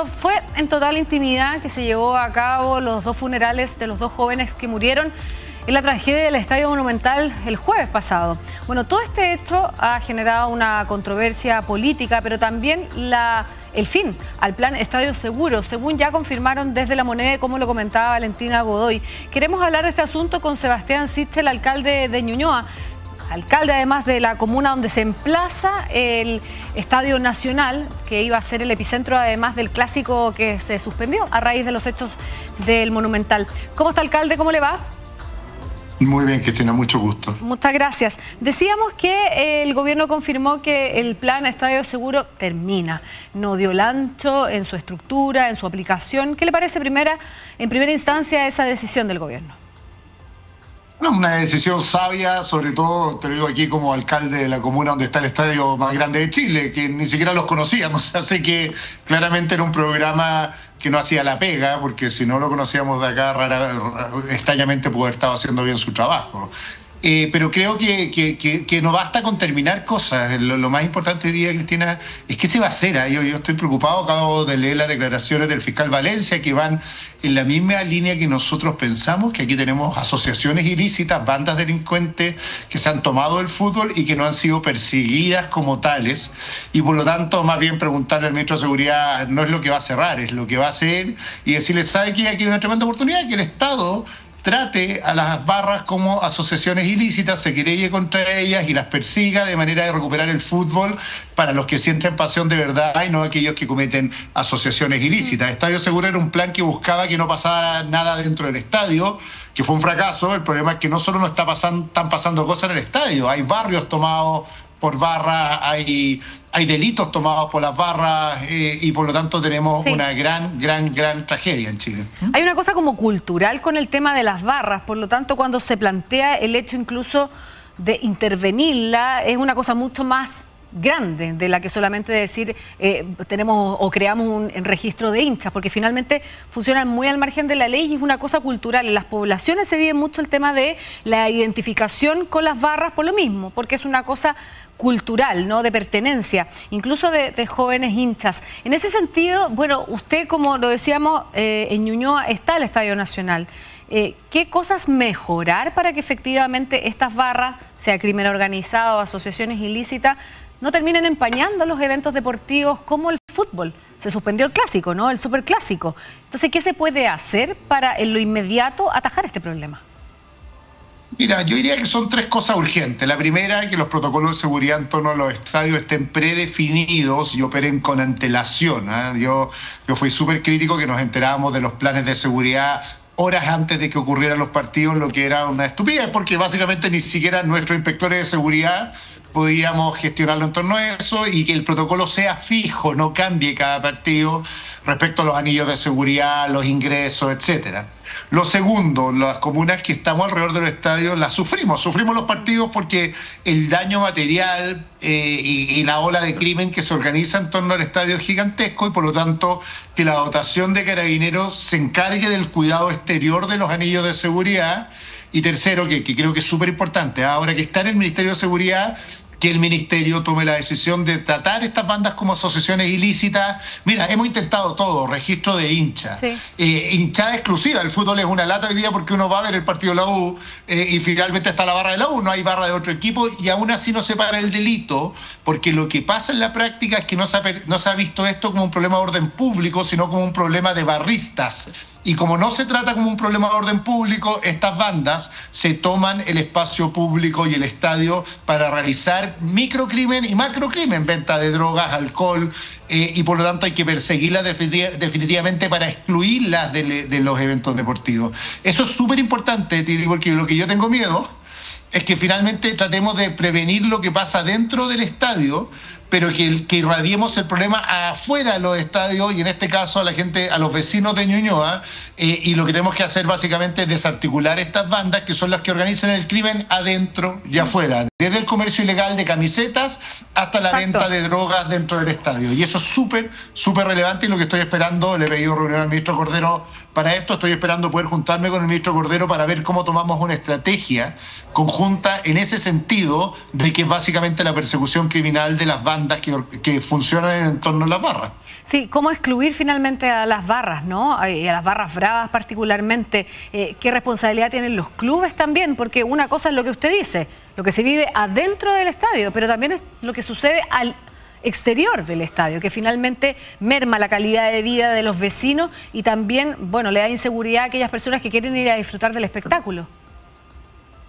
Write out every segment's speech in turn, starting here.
Fue en total intimidad que se llevó a cabo los dos funerales de los dos jóvenes que murieron en la tragedia del Estadio Monumental el jueves pasado. Bueno, todo este hecho ha generado una controversia política, pero también el fin al plan Estadio Seguro, según ya confirmaron desde La Moneda, como lo comentaba Valentina Godoy. Queremos hablar de este asunto con Sebastián Sichel, alcalde de Ñuñoa, alcalde además de la comuna donde se emplaza el Estadio Nacional, que iba a ser el epicentro además del clásico que se suspendió a raíz de los hechos del Monumental. ¿Cómo está, alcalde? ¿Cómo le va? Muy bien, Cristina, mucho gusto. Muchas gracias. Decíamos que el gobierno confirmó que el plan Estadio Seguro termina. No dio el ancho en su estructura, en su aplicación. ¿Qué le parece en primera instancia esa decisión del gobierno? Una decisión sabia, sobre todo, te lo digo aquí como alcalde de la comuna donde está el estadio más grande de Chile, que ni siquiera los conocíamos, así que claramente era un programa que no hacía la pega, porque si no lo conocíamos de acá, extrañamente pudo haber estado haciendo bien su trabajo. Pero creo que no basta con terminar cosas. Lo más importante hoy día, Cristina, es qué se va a hacer. Yo estoy preocupado, acabo de leer las declaraciones del fiscal Valencia, que van en la misma línea que nosotros pensamos, que aquí tenemos asociaciones ilícitas, bandas delincuentes que se han tomado el fútbol y que no han sido perseguidas como tales. Y por lo tanto, más bien preguntarle al ministro de Seguridad no es lo que va a cerrar, es lo que va a hacer, y decirle, ¿sabe qué? Aquí hay una tremenda oportunidad, que el Estado trate a las barras como asociaciones ilícitas, se querelle contra ellas y las persiga de manera de recuperar el fútbol para los que sienten pasión de verdad y no aquellos que cometen asociaciones ilícitas. Estadio Seguro era un plan que buscaba que no pasara nada dentro del estadio, que fue un fracaso. El problema es que no solo no están pasando cosas en el estadio, hay barrios tomados por barras, hay delitos tomados por las barras y por lo tanto tenemos una gran tragedia en Chile. Hay una cosa como cultural con el tema de las barras, por lo tanto cuando se plantea el hecho incluso de intervenirla es una cosa mucho más grande de la que solamente decir tenemos o creamos un registro de hinchas, porque finalmente funcionan muy al margen de la ley y es una cosa cultural. En las poblaciones se vive mucho el tema de la identificación con las barras por lo mismo, porque es una cosa cultural, ¿no? De pertenencia, incluso de jóvenes hinchas. En ese sentido, bueno, usted, como lo decíamos, en Ñuñoa está el Estadio Nacional. ¿Qué cosas mejorar para que efectivamente estas barras, sea crimen organizado o asociaciones ilícitas, no terminen empañando los eventos deportivos como el fútbol? Se suspendió el clásico, ¿no? El superclásico. Entonces, ¿qué se puede hacer para en lo inmediato atajar este problema? Mira, yo diría que son tres cosas urgentes. La primera, que los protocolos de seguridad en torno a los estadios estén predefinidos y operen con antelación. Yo fui súper crítico que nos enterábamos de los planes de seguridad horas antes de que ocurrieran los partidos, lo que era una estupidez, porque básicamente ni siquiera nuestros inspectores de seguridad podíamos gestionarlo en torno a eso, y que el protocolo sea fijo, no cambie cada partido respecto a los anillos de seguridad, los ingresos, etcétera. Lo segundo, las comunas que estamos alrededor de los estadios las sufrimos los partidos porque el daño material y la ola de crimen que se organiza en torno al estadio es gigantesco, y por lo tanto que la dotación de carabineros se encargue del cuidado exterior de los anillos de seguridad. Y tercero, que creo que es súper importante, ahora que está en el Ministerio de Seguridad, que el Ministerio tome la decisión de tratar estas bandas como asociaciones ilícitas. Mira, hemos intentado todo, registro de hinchas, hinchada exclusiva. El fútbol es una lata hoy día porque uno va a ver el partido de la U y finalmente está la barra de la U, no hay barra de otro equipo, y aún así no se para el delito, porque lo que pasa en la práctica es que no se ha visto esto como un problema de orden público, sino como un problema de barristas. Y como no se trata como un problema de orden público, estas bandas se toman el espacio público y el estadio para realizar microcrimen y macrocrimen, venta de drogas, alcohol, y por lo tanto hay que perseguirlas definitivamente para excluirlas de los eventos deportivos. Eso es súper importante, porque lo que yo tengo miedo es que finalmente tratemos de prevenir lo que pasa dentro del estadio, pero que irradiemos el problema afuera de los estadios, y en este caso a la gente, a los vecinos de Ñuñoa, y lo que tenemos que hacer básicamente es desarticular estas bandas que son las que organizan el crimen adentro y afuera, desde el comercio ilegal de camisetas hasta la venta de drogas dentro del estadio. Y eso es súper relevante, y lo que estoy esperando, le he pedido reunión al ministro Cordero para esto, estoy esperando poder juntarme con el ministro Cordero para ver cómo tomamos una estrategia conjunta en ese sentido, de que básicamente la persecución criminal de las bandas bandas que funcionan en torno a las barras. Sí, ¿cómo excluir finalmente a las barras, ¿no? Y a las barras bravas particularmente? ¿Qué responsabilidad tienen los clubes también? Porque una cosa es lo que usted dice, lo que se vive adentro del estadio, pero también es lo que sucede al exterior del estadio, que finalmente merma la calidad de vida de los vecinos y también, bueno, le da inseguridad a aquellas personas que quieren ir a disfrutar del espectáculo.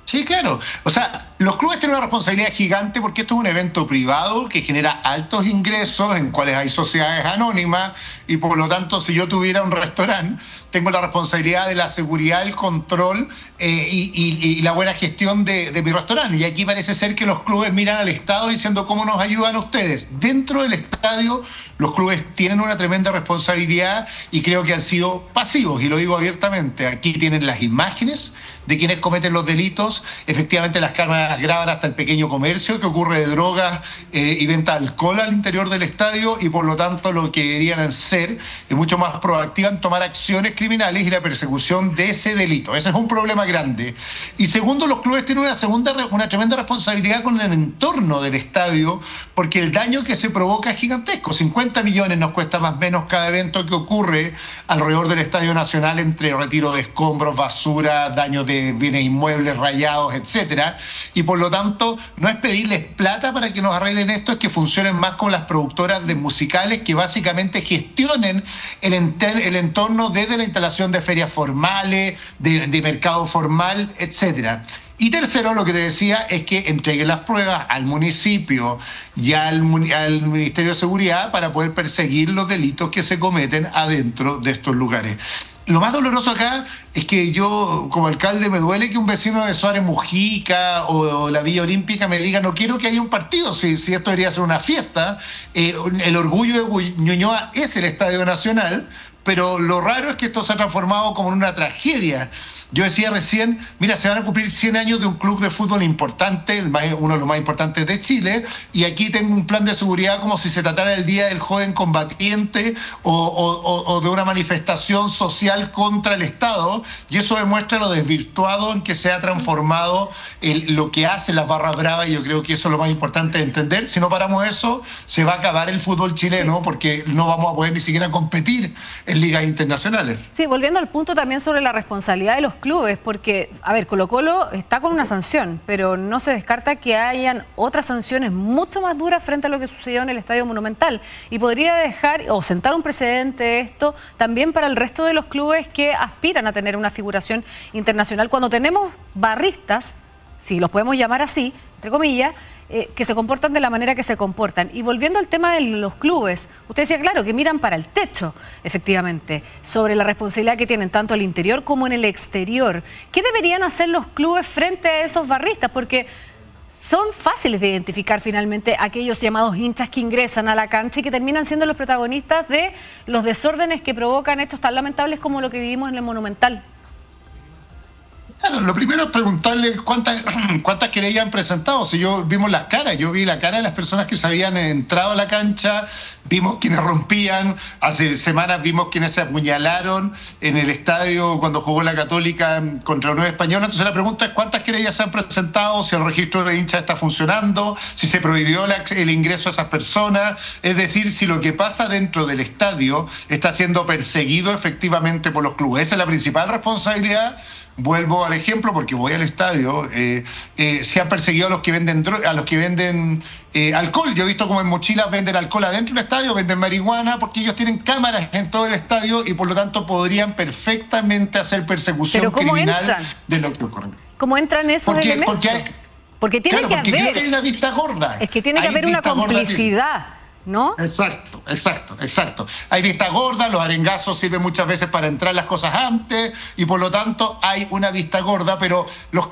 Sí, claro. O sea, los clubes tienen una responsabilidad gigante porque esto es un evento privado que genera altos ingresos en cuales hay sociedades anónimas y por lo tanto si yo tuviera un restaurante tengo la responsabilidad de la seguridad, el control y la buena gestión de mi restaurante. Y aquí parece ser que los clubes miran al Estado diciendo cómo nos ayudan ustedes. Dentro del estadio los clubes tienen una tremenda responsabilidad y creo que han sido pasivos, y lo digo abiertamente. Aquí tienen las imágenes de quienes cometen los delitos. Efectivamente las cámaras graban hasta el pequeño comercio que ocurre de drogas y venta de alcohol al interior del estadio, y por lo tanto lo que deberían hacer es mucho más proactiva en tomar acciones criminales y la persecución de ese delito. Ese es un problema grande. Y segundo, los clubes tienen una tremenda responsabilidad con el entorno del estadio, porque el daño que se provoca es gigantesco. 50 millones nos cuesta más o menos cada evento que ocurre alrededor del Estadio Nacional, entre retiro de escombros, basura, daños de bienes inmuebles rayados, etcétera. Y por lo tanto, no es pedirles plata para que nos arreglen esto, es que funcionen más como las productoras de musicales que básicamente gestionen el entorno desde la instalación de ferias formales, de mercado formal, etcétera. Y tercero, lo que te decía es que entreguen las pruebas al municipio y al Ministerio de Seguridad para poder perseguir los delitos que se cometen adentro de estos lugares. Lo más doloroso acá es que yo, como alcalde, me duele que un vecino de Suárez Mujica o la Villa Olímpica me diga no quiero que haya un partido, si esto debería ser una fiesta. El orgullo de Ñuñoa es el Estadio Nacional, pero lo raro es que esto se ha transformado como en una tragedia. Yo decía recién, mira, se van a cumplir 100 años de un club de fútbol importante, uno de los más importantes de Chile, y aquí tengo un plan de seguridad como si se tratara del Día del Joven Combatiente o de una manifestación social contra el Estado, y eso demuestra lo desvirtuado en que se ha transformado lo que hacen las barras bravas, y yo creo que eso es lo más importante de entender. Si no paramos eso, se va a acabar el fútbol chileno, porque no vamos a poder ni siquiera competir en ligas internacionales. Sí, volviendo al punto también sobre la responsabilidad de los clubes, porque, a ver, Colo-Colo está con una sanción, pero no se descarta que hayan otras sanciones mucho más duras frente a lo que sucedió en el Estadio Monumental, y podría dejar o sentar un precedente esto también para el resto de los clubes que aspiran a tener una figuración internacional, cuando tenemos barristas, si los podemos llamar así, entre comillas, que se comportan de la manera que se comportan. Y volviendo al tema de los clubes, usted decía, claro, que miran para el techo, efectivamente, sobre la responsabilidad que tienen tanto al interior como en el exterior. ¿Qué deberían hacer los clubes frente a esos barristas? Porque son fáciles de identificar finalmente aquellos llamados hinchas que ingresan a la cancha y que terminan siendo los protagonistas de los desórdenes que provocan estos tan lamentables como lo que vivimos en el Monumental. Claro, lo primero es preguntarle cuántas querellas han presentado. Si vimos las caras, yo vi la cara de las personas que se habían entrado a la cancha, vimos quienes rompían, hace semanas vimos quienes se apuñalaron en el estadio cuando jugó la Católica contra la Unión Española. Entonces la pregunta es cuántas querellas se han presentado, si el registro de hinchas está funcionando, si se prohibió el ingreso a esas personas, es decir, si lo que pasa dentro del estadio está siendo perseguido efectivamente por los clubes. Esa es la principal responsabilidad. Vuelvo al ejemplo porque voy al estadio, se han perseguido a los que venden alcohol. Yo he visto como en mochilas venden alcohol adentro del estadio, venden marihuana, porque ellos tienen cámaras en todo el estadio y por lo tanto podrían perfectamente hacer persecución criminal de lo que ocurre. ¿Cómo entran esos elementos? Porque tiene que haber, creo que hay una vista gorda. Es que tiene que haber una complicidad, ¿no? Exacto. Hay vista gorda, los arengazos sirven muchas veces para entrar las cosas antes y por lo tanto hay una vista gorda, pero los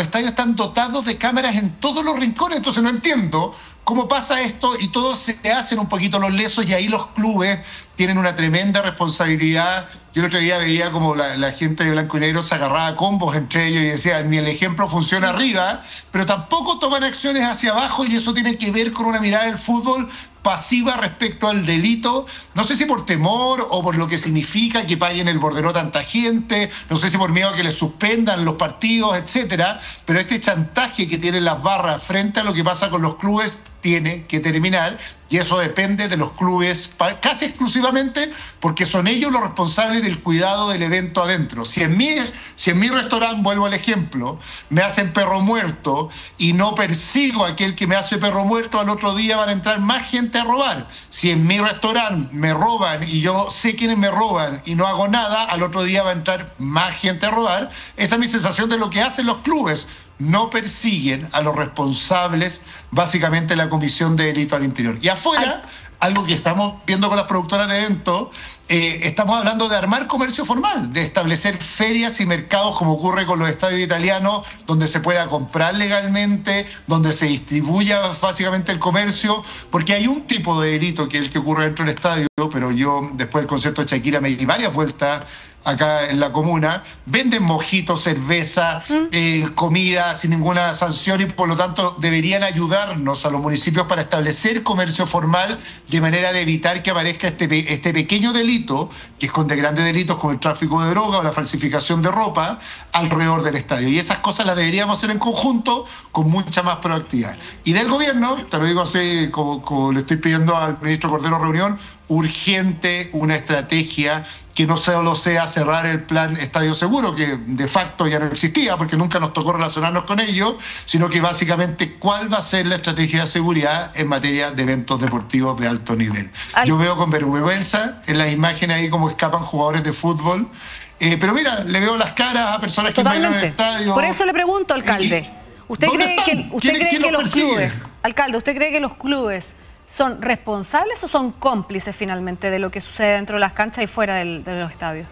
estadios están dotados de cámaras en todos los rincones, entonces no entiendo cómo pasa esto y todos se hacen un poquito los lesos y ahí los clubes tienen una tremenda responsabilidad. Yo el otro día veía como la gente de blanco y negro se agarraba a combos entre ellos y decía, ni el ejemplo funciona arriba, pero tampoco toman acciones hacia abajo, y eso tiene que ver con una mirada del fútbol pasiva respecto al delito, no sé si por temor o por lo que significa que paguen el borderó tanta gente, no sé si por miedo a que les suspendan los partidos, etcétera, pero este chantaje que tienen las barras frente a lo que pasa con los clubes tiene que terminar, y eso depende de los clubes casi exclusivamente, porque son ellos los responsables del cuidado del evento adentro. Si en mi restaurante, vuelvo al ejemplo, me hacen perro muerto y no persigo a aquel que me hace perro muerto, al otro día van a entrar más gente a robar. Si en mi restaurante me roban y yo sé quiénes me roban y no hago nada, al otro día va a entrar más gente a robar. Esa es mi sensación de lo que hacen los clubes. No persiguen a los responsables, básicamente la comisión de delito al interior. Y afuera, algo que estamos viendo con las productoras de eventos, estamos hablando de armar comercio formal, de establecer ferias y mercados como ocurre con los estadios italianos, donde se pueda comprar legalmente, donde se distribuya básicamente el comercio, porque hay un tipo de delito que es el que ocurre dentro del estadio, pero yo después del concierto de Shakira me di varias vueltas acá en la comuna, venden mojitos, cerveza, comida sin ninguna sanción, y por lo tanto deberían ayudarnos a los municipios para establecer comercio formal de manera de evitar que aparezca este pequeño delito que esconde grandes delitos como el tráfico de droga o la falsificación de ropa alrededor del estadio. Y esas cosas las deberíamos hacer en conjunto con mucha más proactividad. Y del gobierno, te lo digo así como le estoy pidiendo al ministro Cordero reunión, urgente una estrategia que no solo sea cerrar el plan Estadio Seguro, que de facto ya no existía porque nunca nos tocó relacionarnos con ello, sino que básicamente cuál va a ser la estrategia de seguridad en materia de eventos deportivos de alto nivel. Yo veo con vergüenza en las imágenes ahí cómo escapan jugadores de fútbol, pero mira, le veo las caras a personas que bailan en el estadio. Por eso le pregunto, alcalde, ¿usted cree que los clubes, alcalde, usted cree que los clubes son responsables o son cómplices finalmente de lo que sucede dentro de las canchas y fuera de los estadios?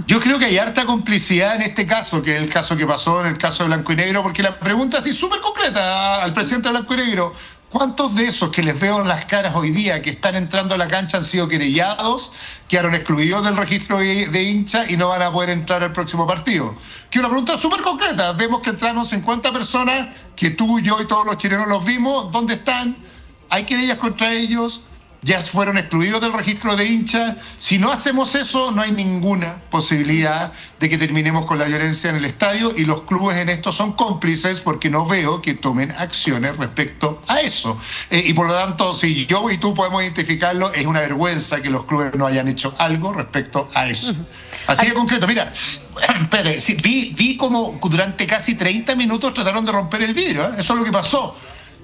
Yo creo que hay harta complicidad en este caso, que es el caso que pasó en el caso de Blanco y Negro, porque la pregunta así súper concreta al presidente de Blanco y Negro: ¿cuántos de esos que les veo en las caras hoy día que están entrando a la cancha han sido querellados, quedaron excluidos del registro de hinchas y no van a poder entrar al próximo partido? Que es una pregunta súper concreta. Vemos que entraron 50 personas, que tú, yo y todos los chilenos los vimos. ¿Dónde están? ¿Hay querellas contra ellos? ¿Ya fueron excluidos del registro de hinchas? Si no hacemos eso, no hay ninguna posibilidad de que terminemos con la violencia en el estadio, y los clubes en esto son cómplices porque no veo que tomen acciones respecto a eso. Y por lo tanto, si yo y tú podemos identificarlo, es una vergüenza que los clubes no hayan hecho algo respecto a eso. Así de concreto, mira, espere, sí, vi como durante casi 30 minutos trataron de romper el vidrio, ¿eh? Eso es lo que pasó.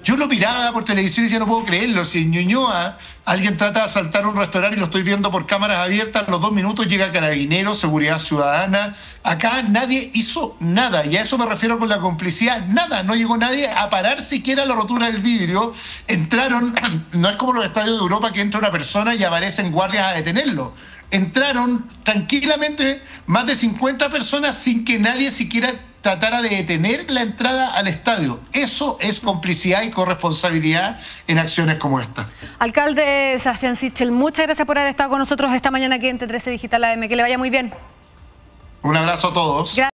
Yo lo miraba por televisión y decía, no puedo creerlo. Si en Ñuñoa alguien trata de asaltar un restaurante y lo estoy viendo por cámaras abiertas, a los 2 minutos llega Carabineros, Seguridad Ciudadana. Acá nadie hizo nada, y a eso me refiero con la complicidad. Nada, no llegó nadie a parar siquiera la rotura del vidrio. Entraron, no es como los estadios de Europa que entra una persona y aparecen guardias a detenerlo. Entraron tranquilamente más de 50 personas sin que nadie siquiera tratara de detener la entrada al estadio. Eso es complicidad y corresponsabilidad en acciones como esta. Alcalde Sebastián Sichel, muchas gracias por haber estado con nosotros esta mañana aquí en T13 Digital AM. Que le vaya muy bien. Un abrazo a todos. Gracias.